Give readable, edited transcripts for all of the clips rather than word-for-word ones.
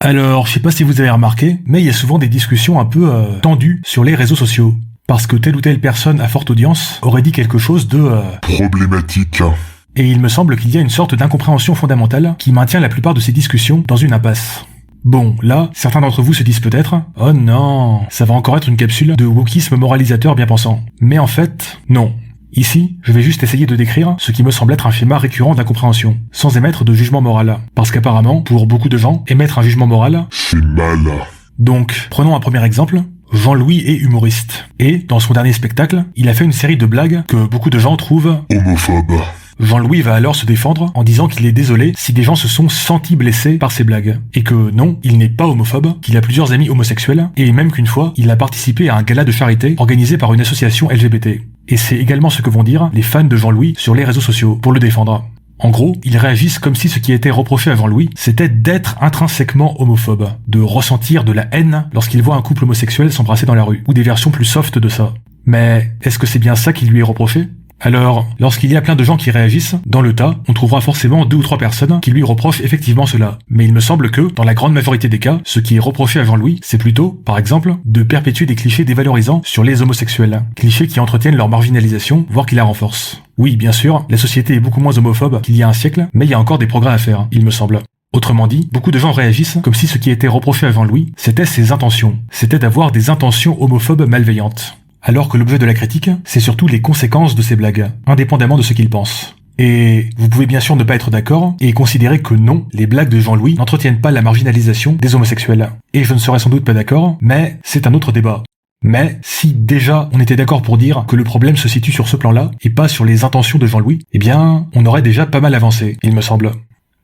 Alors, je sais pas si vous avez remarqué, mais il y a souvent des discussions un peu tendues sur les réseaux sociaux. Parce que telle ou telle personne à forte audience aurait dit quelque chose de problématique. Et il me semble qu'il y a une sorte d'incompréhension fondamentale qui maintient la plupart de ces discussions dans une impasse. Bon, là, certains d'entre vous se disent peut-être « Oh non, ça va encore être une capsule de wokisme moralisateur bien pensant. » Mais en fait, non. Ici, je vais juste essayer de décrire ce qui me semble être un schéma récurrent d'incompréhension, sans émettre de jugement moral. Parce qu'apparemment, pour beaucoup de gens, émettre un jugement moral, c'est mal. Donc, prenons un premier exemple. Jean-Louis est humoriste. Et, dans son dernier spectacle, il a fait une série de blagues que beaucoup de gens trouvent homophobe. Jean-Louis va alors se défendre en disant qu'il est désolé si des gens se sont sentis blessés par ses blagues. Et que non, il n'est pas homophobe, qu'il a plusieurs amis homosexuels, et même qu'une fois, il a participé à un gala de charité organisé par une association LGBT. Et c'est également ce que vont dire les fans de Jean-Louis sur les réseaux sociaux pour le défendre. En gros, ils réagissent comme si ce qui était reproché à Jean-Louis, c'était d'être intrinsèquement homophobe, de ressentir de la haine lorsqu'il voit un couple homosexuel s'embrasser dans la rue, ou des versions plus soft de ça. Mais est-ce que c'est bien ça qui lui est reproché ? Alors, lorsqu'il y a plein de gens qui réagissent, dans le tas, on trouvera forcément 2 ou 3 personnes qui lui reprochent effectivement cela. Mais il me semble que, dans la grande majorité des cas, ce qui est reproché à Jean-Louis, c'est plutôt, par exemple, de perpétuer des clichés dévalorisants sur les homosexuels. Clichés qui entretiennent leur marginalisation, voire qui la renforcent. Oui, bien sûr, la société est beaucoup moins homophobe qu'il y a un siècle, mais il y a encore des progrès à faire, il me semble. Autrement dit, beaucoup de gens réagissent comme si ce qui était reproché à Jean-Louis, c'était ses intentions. C'était d'avoir des intentions homophobes malveillantes. Alors que l'objet de la critique, c'est surtout les conséquences de ces blagues, indépendamment de ce qu'ils pensent. Et vous pouvez bien sûr ne pas être d'accord et considérer que non, les blagues de Jean-Louis n'entretiennent pas la marginalisation des homosexuels. Et je ne serais sans doute pas d'accord, mais c'est un autre débat. Mais si déjà on était d'accord pour dire que le problème se situe sur ce plan-là, et pas sur les intentions de Jean-Louis, eh bien, on aurait déjà pas mal avancé, il me semble.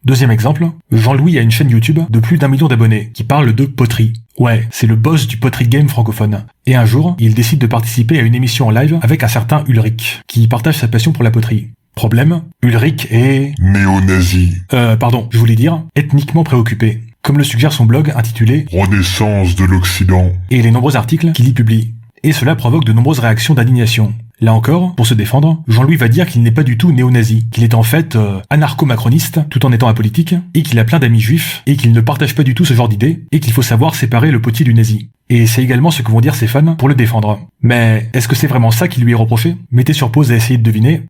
Deuxième exemple, Jean-Louis a une chaîne YouTube de plus d'1 million d'abonnés qui parle de poterie. Ouais, c'est le boss du poterie game francophone. Et un jour, il décide de participer à une émission en live avec un certain Ulrich, qui partage sa passion pour la poterie. Problème, Ulrich est... néo-nazi. Je voulais dire ethniquement préoccupé, comme le suggère son blog intitulé Renaissance de l'Occident et les nombreux articles qu'il y publie. Et cela provoque de nombreuses réactions d'indignation. Là encore, pour se défendre, Jean-Louis va dire qu'il n'est pas du tout néo-nazi, qu'il est en fait anarcho-macroniste, tout en étant apolitique, et qu'il a plein d'amis juifs, et qu'il ne partage pas du tout ce genre d'idées, et qu'il faut savoir séparer le potier du nazi. Et c'est également ce que vont dire ses fans pour le défendre. Mais est-ce que c'est vraiment ça qui lui est reproché ? Mettez sur pause et essayez de deviner.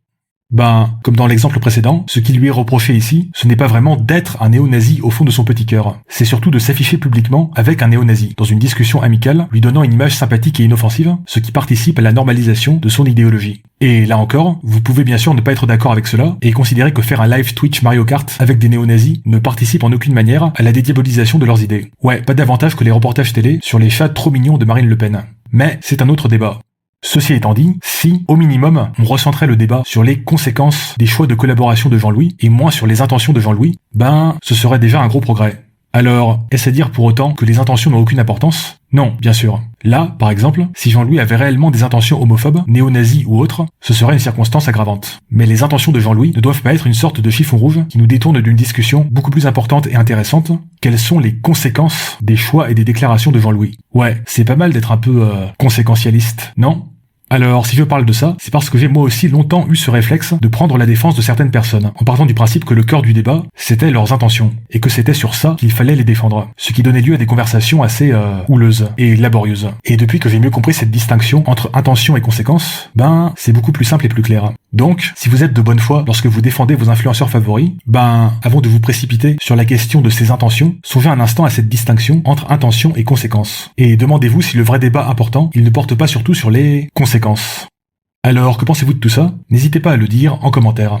Comme dans l'exemple précédent, ce qui lui est reproché ici, ce n'est pas vraiment d'être un néo-nazi au fond de son petit cœur. C'est surtout de s'afficher publiquement avec un néo-nazi, dans une discussion amicale, lui donnant une image sympathique et inoffensive, ce qui participe à la normalisation de son idéologie. Et là encore, vous pouvez bien sûr ne pas être d'accord avec cela, et considérer que faire un live Twitch Mario Kart avec des néo-nazis ne participe en aucune manière à la dédiabolisation de leurs idées. Ouais, pas davantage que les reportages télé sur les chats trop mignons de Marine Le Pen. Mais c'est un autre débat. Ceci étant dit, si, au minimum, on recentrait le débat sur les conséquences des choix de collaboration de Jean-Louis et moins sur les intentions de Jean-Louis, ce serait déjà un gros progrès. Alors, est-ce à dire pour autant que les intentions n'ont aucune importance ? Non, bien sûr. Là, par exemple, si Jean-Louis avait réellement des intentions homophobes, néo-nazis ou autres, ce serait une circonstance aggravante. Mais les intentions de Jean-Louis ne doivent pas être une sorte de chiffon rouge qui nous détourne d'une discussion beaucoup plus importante et intéressante. Quelles sont les conséquences des choix et des déclarations de Jean-Louis ? Ouais, c'est pas mal d'être un peu conséquentialiste, non ? Alors, si je parle de ça, c'est parce que j'ai moi aussi longtemps eu ce réflexe de prendre la défense de certaines personnes, en partant du principe que le cœur du débat, c'était leurs intentions, et que c'était sur ça qu'il fallait les défendre, ce qui donnait lieu à des conversations assez houleuses et laborieuses. Et depuis que j'ai mieux compris cette distinction entre intention et conséquence, c'est beaucoup plus simple et plus clair. Donc, si vous êtes de bonne foi lorsque vous défendez vos influenceurs favoris, avant de vous précipiter sur la question de ces intentions, songez un instant à cette distinction entre intention et conséquence. Et demandez-vous si le vrai débat important, il ne porte pas surtout sur les conséquences. Alors, que pensez-vous de tout ça ? N'hésitez pas à le dire en commentaire.